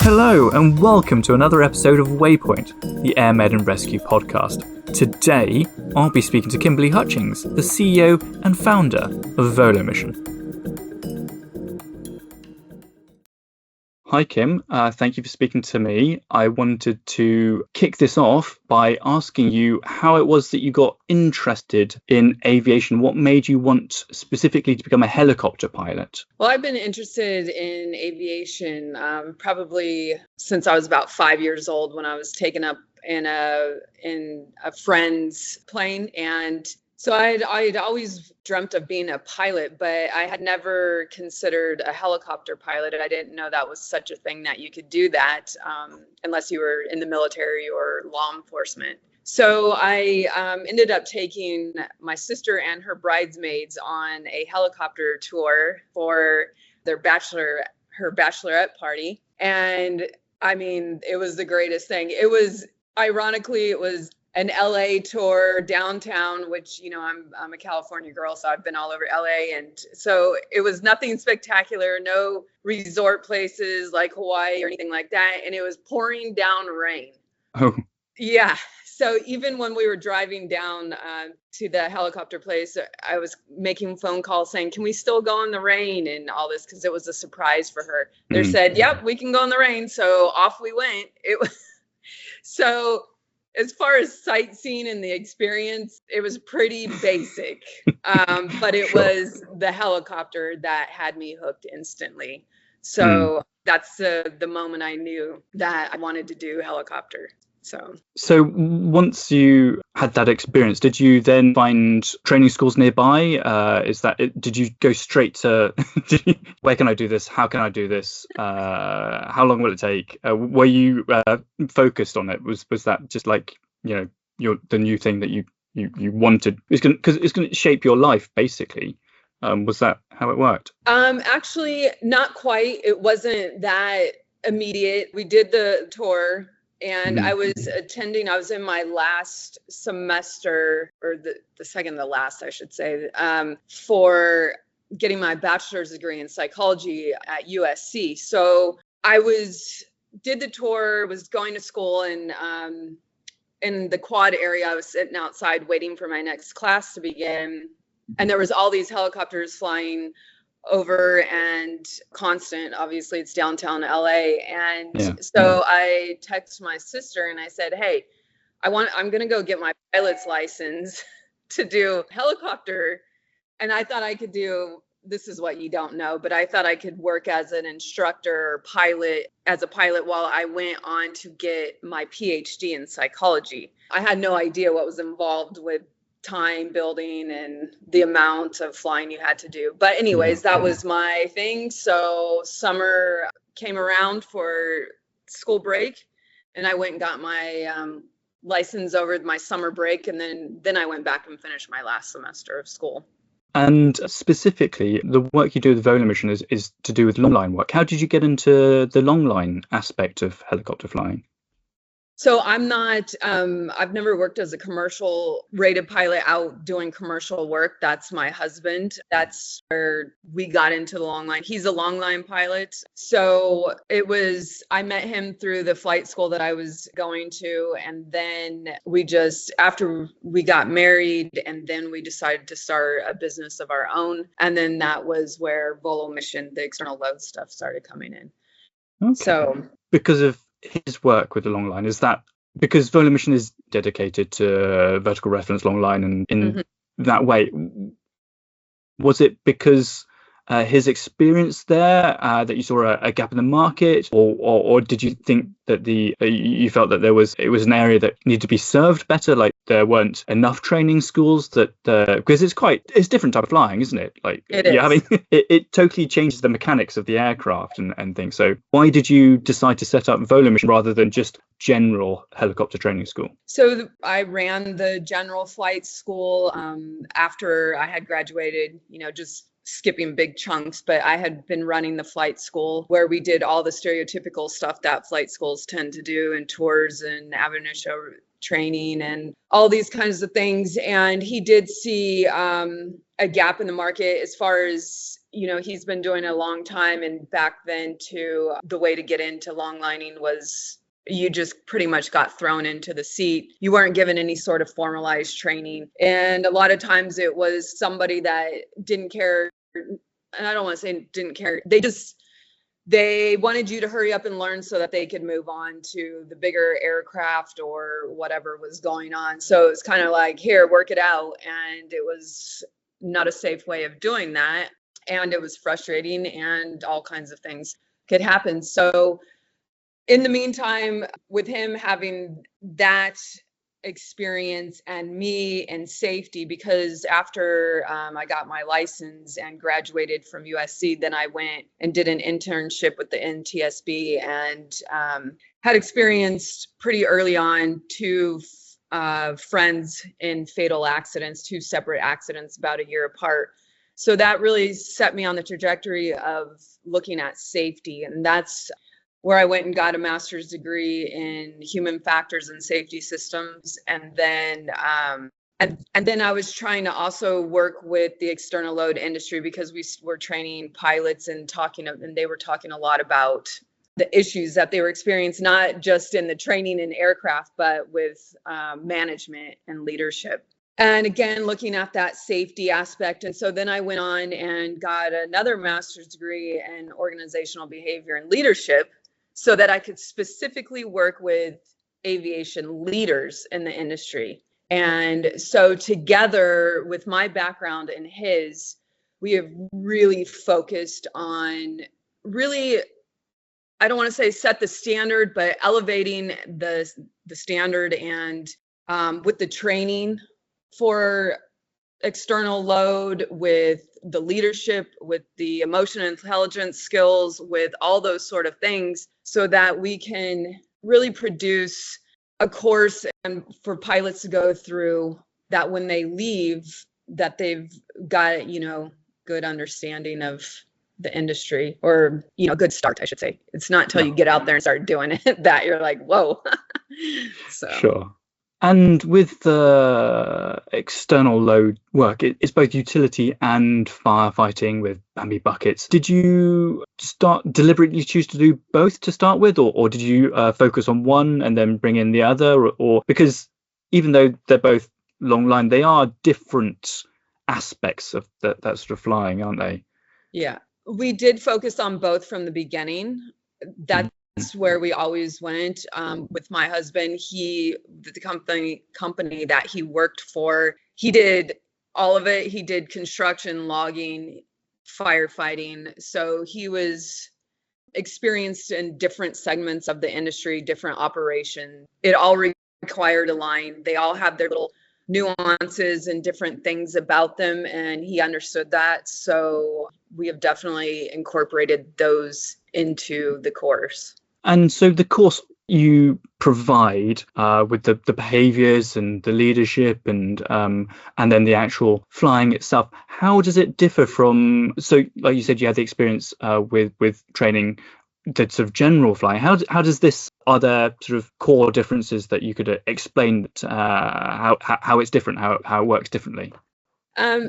Hello and welcome to another episode of Waypoint, the AirMed&Rescue podcast. Today, I'll be speaking to Kimberly Hutchings, the CEO and founder of Volo Mission. Hi Kim, thank you for speaking to me. I wanted to kick this off by asking you how it was that you got interested in aviation. What made you want specifically to become a helicopter pilot? Well, I've been interested in aviation probably since I was about 5 years old, when I was taken up in a friend's plane. And so I'd always dreamt of being a pilot, but I had never considered a helicopter pilot. And I didn't know that was such a thing, that you could do that unless you were in the military or law enforcement. So I ended up taking my sister and her bridesmaids on a helicopter tour for her bachelorette party. And I mean, it was the greatest thing. It was an LA tour downtown, which, you know, I'm a California girl, so I've been all over LA. And so it was nothing spectacular, no resort places like Hawaii or anything like that. And it was pouring down rain. Oh, yeah. So even when we were driving down to the helicopter place, I was making phone calls saying, can we still go in the rain and all this? Because it was a surprise for her. They said, yep, we can go in the rain. So off we went. It was so. As far as sightseeing and the experience, it was pretty basic, but it was the helicopter that had me hooked instantly. So that's the moment I knew that I wanted to do helicopter. So once you had that experience, did you then find training schools nearby? Did you go straight to, where can I do this? How can I do this? How long will it take? Were you focused on it? Was that just like, you know, the new thing that you wanted? Because it's going to shape your life, basically. Was that how it worked? Actually, not quite. It wasn't that immediate. We did the tour. And I was in my last semester, or the second to last, I should say, for getting my bachelor's degree in psychology at USC. So I did the tour, was going to school, and in the quad area, I was sitting outside waiting for my next class to begin. And there was all these helicopters flying over and constant. Obviously it's downtown LA. And so I texted my sister and I said, hey, I'm going to go get my pilot's license to do helicopter. And I thought I could this is what you don't know, but I thought I could work as an instructor or as a pilot while I went on to get my PhD in psychology. I had no idea what was involved with time building and the amount of flying you had to do. But anyways, that was my thing. So summer came around for school break and I went and got my license over my summer break. And then I went back and finished my last semester of school. And specifically, the work you do with the Volo Mission is to do with long line work. How did you get into the long line aspect of helicopter flying? So I'm not, I've never worked as a commercial rated pilot out doing commercial work. That's my husband. That's where we got into the long line. He's a long line pilot. So I met him through the flight school that I was going to. And then after we got married, and then we decided to start a business of our own. And then that was where Volo Mission, the external load stuff, started coming in. Okay. So because of his work with the long line, is that because Volo Mission is dedicated to vertical reference long line, and in that way, was it because his experience there that you saw a gap in the market, or did you think that you felt that it was an area that needed to be served better, like there weren't enough training schools because it's different type of flying, isn't it? Like it totally changes the mechanics of the aircraft and things. So why did you decide to set up Volo Mission rather than just general helicopter training school? So I ran the general flight school after I had graduated, just skipping big chunks, but I had been running the flight school where we did all the stereotypical stuff that flight schools tend to do, and tours and ab initio training and all these kinds of things. And he did see a gap in the market as far as, he's been doing it a long time. And back then too, the way to get into long lining was you just pretty much got thrown into the seat. You weren't given any sort of formalized training. And a lot of times it was somebody that didn't care. And I don't want to say didn't care. They wanted you to hurry up and learn so that they could move on to the bigger aircraft or whatever was going on. So it's kind of like, here, work it out. And it was not a safe way of doing that. And it was frustrating and all kinds of things could happen. So in the meantime, with him having that experience and me and safety, because after I got my license and graduated from USC, then I went and did an internship with the NTSB and had experienced pretty early on two friends in fatal accidents, two separate accidents about a year apart. So that really set me on the trajectory of looking at safety. And that's where I went and got a master's degree in human factors and safety systems. And then and then I was trying to also work with the external load industry because we were training pilots and they were talking a lot about the issues that they were experiencing, not just in the training in aircraft, but with management and leadership. And again, looking at that safety aspect. And so then I went on and got another master's degree in organizational behavior and leadership so that I could specifically work with aviation leaders in the industry. And so together with my background and his, we have really focused on I don't want to say set the standard, but elevating the standard and with the training for external load, with the leadership, with the emotional intelligence skills, with all those sort of things, so that we can really produce a course and for pilots to go through that when they leave, that they've got, good understanding of the industry, or, good start, I should say. It's not until you get out there and start doing it that you're like, whoa. So. Sure. And with the external load work, it's both utility and firefighting with Bambi buckets. Did you deliberately choose to do both to start with, or did you focus on one and then bring in the other? Or because even though they're both long line, they are different aspects of that sort of flying, aren't they? Yeah, we did focus on both from the beginning. That's where we always went. With my husband, the company that he worked for, he did all of it. He did construction, logging, firefighting. So he was experienced in different segments of the industry, different operations. It all required a line. They all have their little nuances and different things about them, and he understood that. So we have definitely incorporated those into the course. And so the course you provide with the behaviors and the leadership and then the actual flying itself, how does it differ from, so like you said, you had the experience with training the sort of general flying. How does this, are there sort of core differences that you could explain how it's different, how it works differently?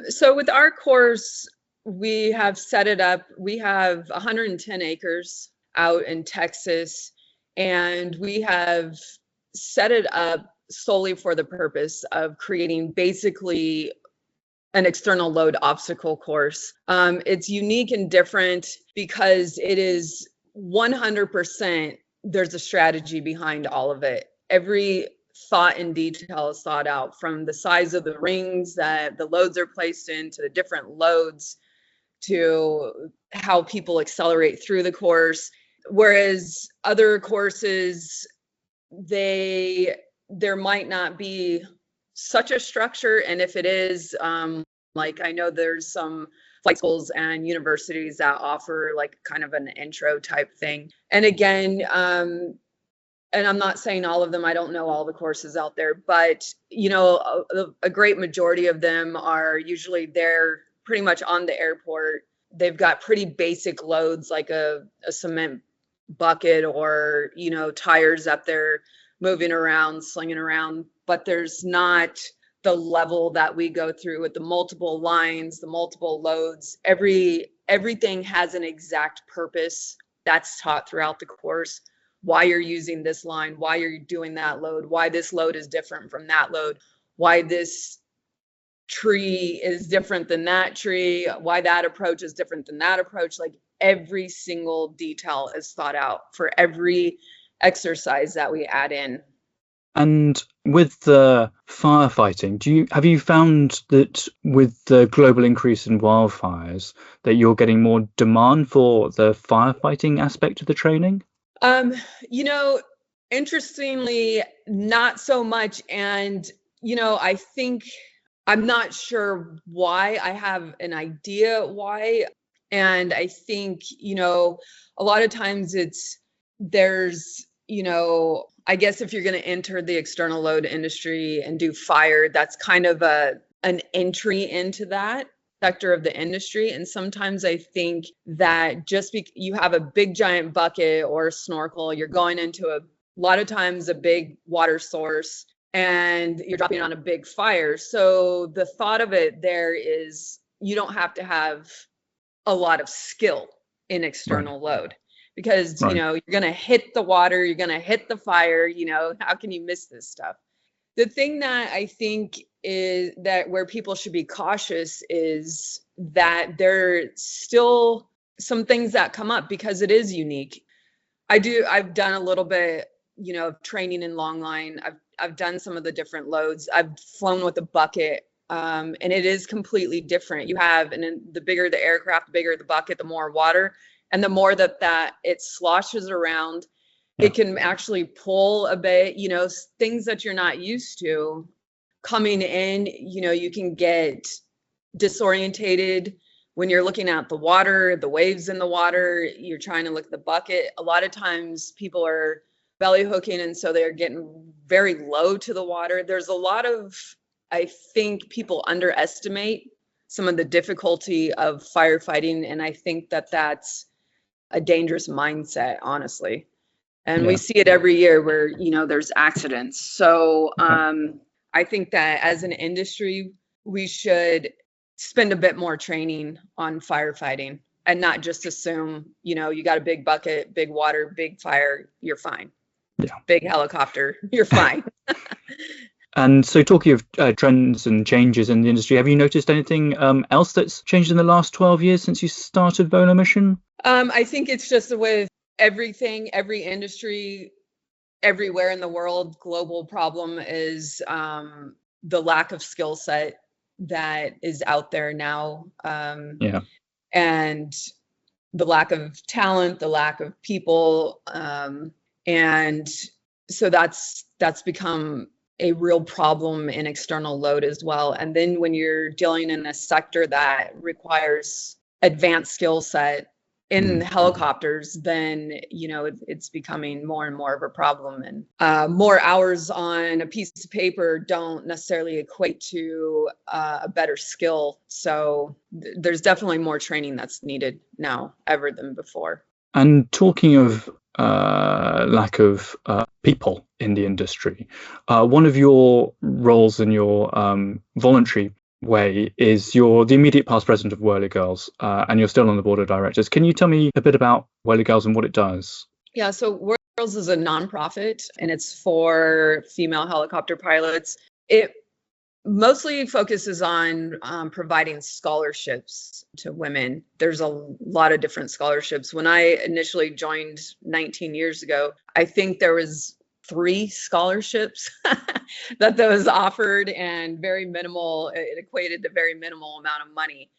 So with our course, we have set it up, we have 110 acres out in Texas, and we have set it up solely for the purpose of creating basically an external load obstacle course. It's unique and different because it is 100%, there's a strategy behind all of it. Every thought and detail is thought out, from the size of the rings that the loads are placed in, to the different loads, to how people accelerate through the course. Whereas other courses, there might not be such a structure. And if it is, like I know there's some flight schools and universities that offer like kind of an intro type thing. And again, and I'm not saying all of them, I don't know all the courses out there, but a great majority of them are usually they're pretty much on the airport. They've got pretty basic loads like a cement bucket or, tires up there moving around, slinging around but there's not the level that we go through with the multiple lines, the multiple loads. Everything has an exact purpose that's taught throughout the course. Why you're using this line, why you're doing that load, why this load is different from that load, why this tree is different than that tree, why that approach is different than that approach. Like every single detail is thought out for every exercise that we add in. And with the firefighting, have you found that with the global increase in wildfires that you're getting more demand for the firefighting aspect of the training? Interestingly, not so much. And, I think I'm not sure why. I have an idea why. And I think, a lot of times there's, I guess if you're going to enter the external load industry and do fire, that's kind of an entry into that sector of the industry. And sometimes I think that just you have a big giant bucket or a snorkel, you're going into a lot of times a big water source and you're dropping on a big fire. So the thought of it there is you don't have to have a lot of skill in external load. Because, you're going to hit the water, you're going to hit the fire, how can you miss this stuff? The thing that I think is that where people should be cautious is that there's still some things that come up because it is unique. I've done a little bit, of training in long line. I've done some of the different loads. I've flown with a bucket. And it is completely different. And then the bigger the aircraft, the bigger the bucket, the more water. And the more that it sloshes around, it can actually pull a bit, things that you're not used to coming in, you can get disorientated when you're looking at the water, the waves in the water, you're trying to look at the bucket. A lot of times people are belly hooking, and so they're getting very low to the water. There's a lot of, I think people underestimate some of the difficulty of firefighting. And I think that's a dangerous mindset, honestly. And we see it every year where, there's accidents. So I think that as an industry, we should spend a bit more training on firefighting and not just assume, you got a big bucket, big water, big fire, you're fine. Yeah. Big helicopter, you're fine. And so talking of trends and changes in the industry, have you noticed anything else that's changed in the last 12 years since you started Volo Mission? I think it's just with everything, every industry, everywhere in the world, global problem is the lack of skill set that is out there now. And the lack of talent, the lack of people. And so that's become a real problem in external load as well. And then when you're dealing in a sector that requires advanced skill set in helicopters, then, it's becoming more and more of a problem. And more hours on a piece of paper don't necessarily equate to a better skill. So there's definitely more training that's needed now ever than before. And talking of lack of people in the industry, one of your roles in your voluntary way is you're the immediate past president of Whirly-Girls, and you're still on the board of directors. Can you tell me a bit about Whirly-Girls and what it does? Yeah, so Whirly-Girls is a nonprofit, and it's for female helicopter pilots. It mostly focuses on providing scholarships to women. There's a lot of different scholarships. When I initially joined 19 years ago, I think there was 3 scholarships that was offered, and very minimal. It equated to very minimal amount of money.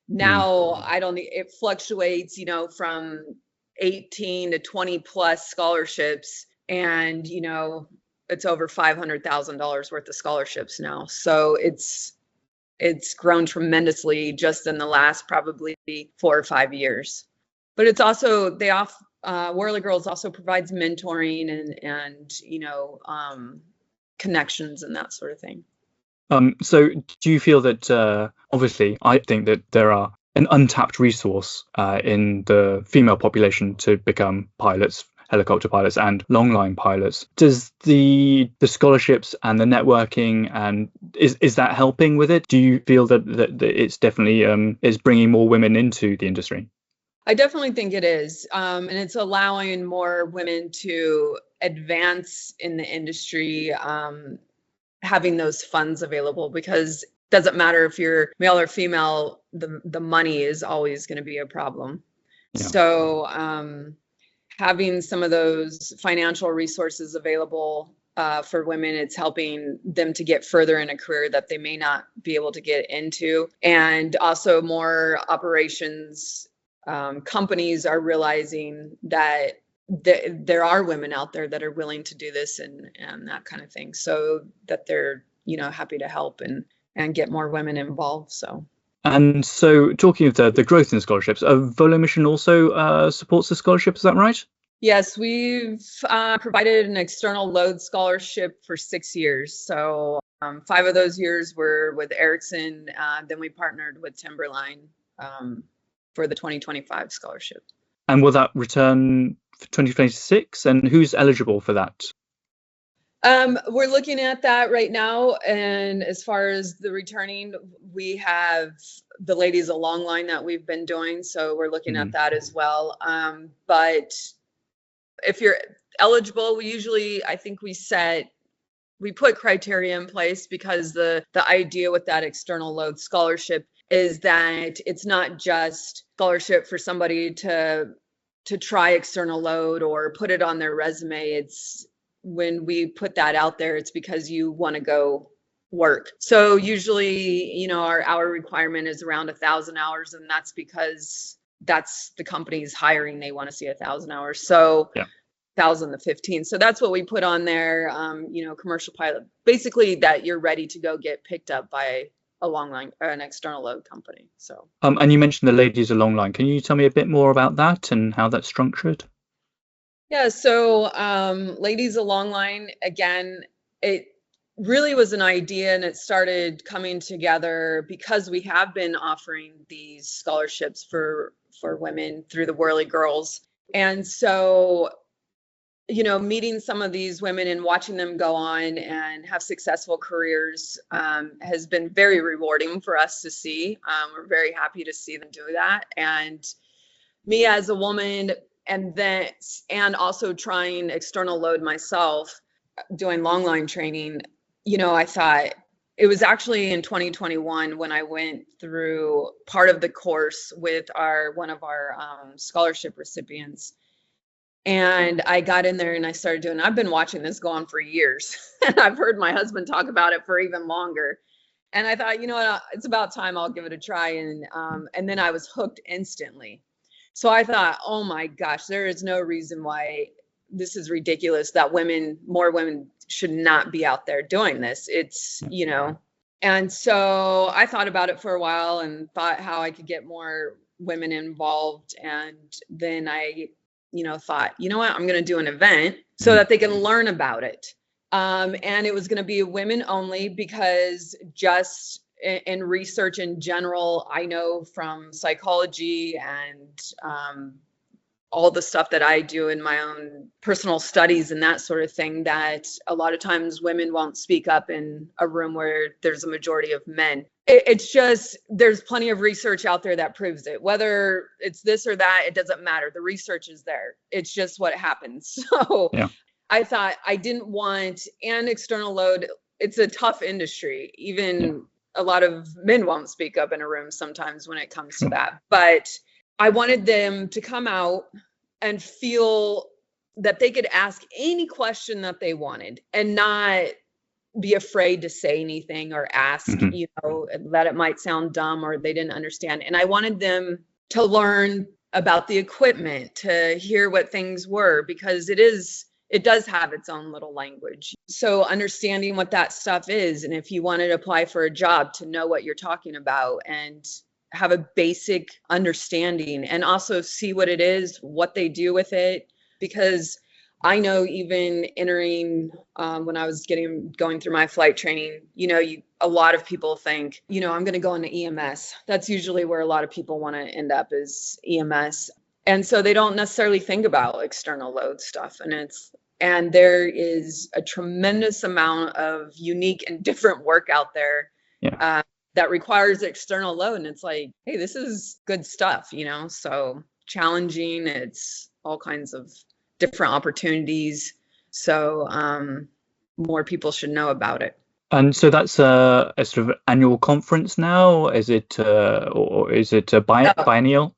Now it fluctuates, from 18 to 20 plus scholarships, and it's over $500,000 worth of scholarships now. So it's grown tremendously just in the last probably 4 or 5 years. But it's also Whirly-Girls also provides mentoring and connections and that sort of thing. So do you feel that obviously I think that there are an untapped resource in the female population to become pilots, helicopter pilots and longline pilots. Does the scholarships and the networking, and is that helping with it? Do you feel that it's definitely is bringing more women into the industry? I definitely think it is. And it's allowing more women to advance in the industry, having those funds available, because it doesn't matter if you're male or female, the money is always going to be a problem. Yeah. So having some of those financial resources available for women, it's helping them to get further in a career that they may not be able to get into. And also more operations companies are realizing that there are women out there that are willing to do this and that kind of thing, so that they're happy to help and get more women involved. And so talking of the growth in scholarships, Volo Mission also supports the scholarship, is that right? Yes, we've provided an external load scholarship for 6 years. So 5 of those years were with Ericsson. Then we partnered with Timberline for the 2025 scholarship. And will that return for 2026? And who's eligible for that? We're looking at that right now. And as far as the returning, we have the Ladies a Long Line that we've been doing. So we're looking at that as well. But if you're eligible, I think we put criteria in place, because the idea with that external load scholarship is that it's not just scholarship for somebody to try external load or put it on their resume. It's when we put that out there, it's because you want to go work. So usually, our hour requirement is around 1,000 hours, and that's because that's the company's hiring. They want to see 1,000 hours. So 1,000 to 15. So that's what we put on there. Commercial pilot, basically that you're ready to go get picked up by a long line or an external load company. So and you mentioned the Ladies a Long Line. Can you tell me a bit more about that and how that's structured? Yeah, so Ladies a Long Line, again, it really was an idea, and it started coming together because we have been offering these scholarships for women through the Whirly-Girls. And so meeting some of these women and watching them go on and have successful careers has been very rewarding for us to see. We're very happy to see them do that. And me as a woman, and also trying external load myself, doing long line training, I thought it was actually in 2021 when I went through part of the course with one of our scholarship recipients. And I got in there and I started doing, I've been watching this go on for years. And I've heard my husband talk about it for even longer. And I thought, what, it's about time I'll give it a try. And then I was hooked instantly. So I thought, oh my gosh, there is no reason why this is ridiculous that more women should not be out there doing this. It's, and so I thought about it for a while and thought how I could get more women involved. And then I thought, what, I'm going to do an event so that they can learn about it. And it was going to be women only, because just in research in general, I know from psychology and all the stuff that I do in my own personal studies and that sort of thing, that a lot of times women won't speak up in a room where there's a majority of men. It's just, there's plenty of research out there that proves it. Whether it's this or that, it doesn't matter. The research is there. It's just what happens. So I thought I didn't want an external load. It's a tough industry. Even a lot of men won't speak up in a room sometimes when it comes to that. But I wanted them to come out and feel that they could ask any question that they wanted and not be afraid to say anything or ask, that it might sound dumb or they didn't understand. And I wanted them to learn about the equipment, to hear what things were, because it does have its own little language. So understanding what that stuff is, and if you want to apply for a job, to know what you're talking about and have a basic understanding, and also see what it is, what they do with it. Because I know even entering, when I was going through my flight training, a lot of people think, I'm going to go into EMS. That's usually where a lot of people want to end up, is EMS. And so they don't necessarily think about external load stuff. And there is a tremendous amount of unique and different work out there that requires external load. And it's like, hey, this is good stuff, so challenging. It's all kinds of different opportunities. So more people should know about it. And so that's a sort of annual conference now? Is it or is it a biennial?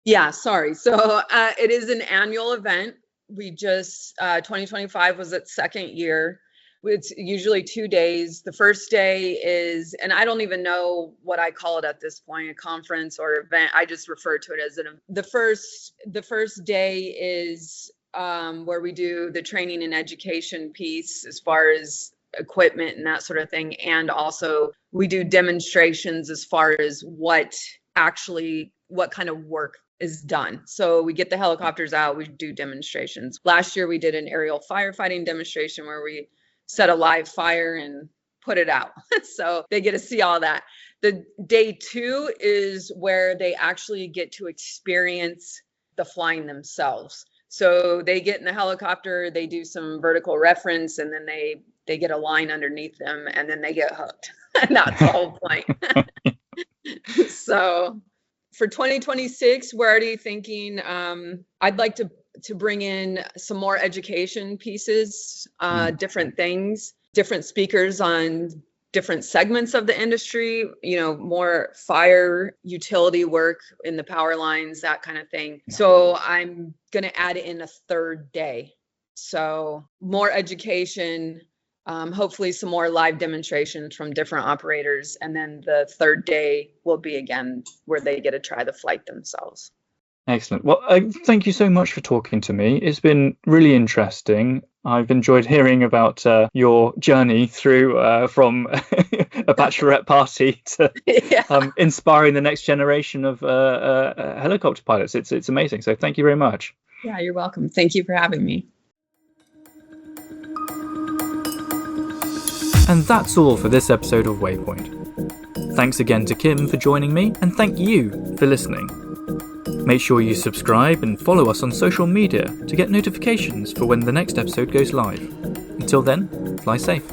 Yeah, sorry. So it is an annual event. We just 2025 was its second year. It's usually 2 days. The first day is, and I don't even know what I call it at this point, a conference or event. I just refer to it as the first day is where we do the training and education piece as far as equipment and that sort of thing. And also we do demonstrations as far as what kind of work is done. So we get the helicopters out, we do demonstrations. Last year we did an aerial firefighting demonstration where we set a live fire and put it out. So they get to see all that. The day 2 is where they actually get to experience the flying themselves. So they get in the helicopter, they do some vertical reference, and then they get a line underneath them, and then they get hooked. And that's the whole point. So for 2026, we're already thinking, I'd like to bring in some more education pieces, different things, different speakers on different segments of the industry, more fire utility work in the power lines, that kind of thing. So I'm going to add in a third day. So more education, hopefully some more live demonstrations from different operators. And then the third day will be again where they get to try the flight themselves. Excellent. Well, thank you so much for talking to me. It's been really interesting. I've enjoyed hearing about your journey through from a bachelorette party to inspiring the next generation of helicopter pilots. It's amazing. So thank you very much. Yeah, you're welcome. Thank you for having me. And that's all for this episode of Waypoint. Thanks again to Kim for joining me, and thank you for listening. Make sure you subscribe and follow us on social media to get notifications for when the next episode goes live. Until then, fly safe.